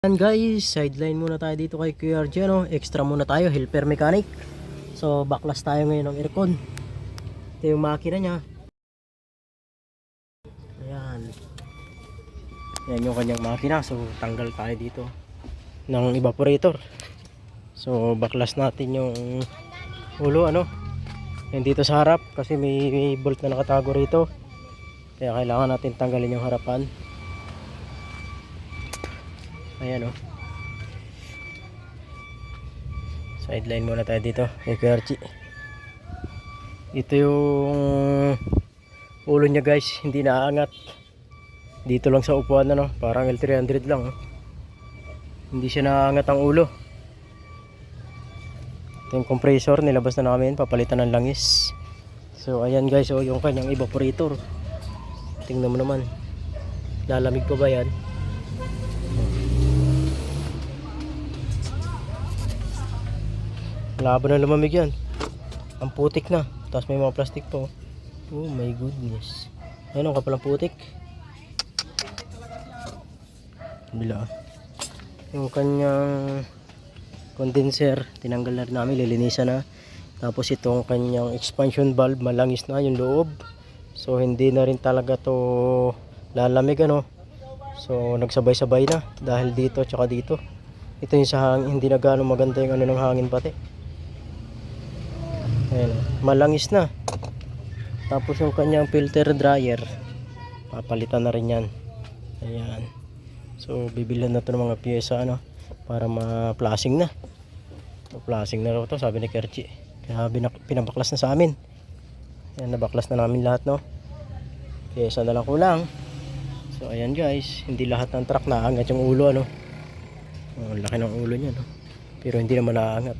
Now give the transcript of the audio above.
Yan guys, sideline muna tayo dito kay QRG, no? Extra muna tayo, helper mechanic. So backlash tayo ngayon ng aircon. Ito yung makina niya. Ayan. Yan yung kanyang makina. So tanggal tayo dito ng evaporator. So backlash natin yung ulo, ano? Yan dito sa harap kasi may bolt na nakatago rito. Kaya kailangan natin tanggalin yung harapan. Ayan, oh. Sideline muna tayo dito kay QRG. Ito yung ulo niya guys, hindi naaangat. Dito lang sa upuan, ano, parang L300 lang, oh. Hindi siya naaangat ang ulo. Ito yung compressor, nilabas na namin, papalitan ng langis. So ayan guys, oh, yung kanyang evaporator. Tingnan mo naman, lalamig pa ba yan? Labo na lumamig yan. Ang putik na. Tapos may mga plastic pa. Oh my goodness. Ayun, ang kapalang putik. Bila. Yung kanyang condenser, tinanggal na rin namin, lilinisan na. Tapos itong kanyang expansion valve, malangis na yung loob. So hindi na rin talaga to lalamig, ano. So nagsabay-sabay na dahil dito tsaka dito. Ito yung sa hangin, hindi na gaano maganda yung ano ng hangin pati. Ayan, malangis na. Tapos yung kanyang filter dryer, papalitan na rin yan. Ayan. So bibilhan na to ng mga pyesa, ano, para ma-flashing na. So flashing na raw to, sabi ni Kerchi. Kaya pinabaklas na sa amin. Ayan, nabaklas na namin lahat, no. Pyesa na lang kulang. So ayan guys, hindi lahat ng truck naangat yung ulo, ano. Ang laki ng ulo niya, no. Pero hindi naman naangat.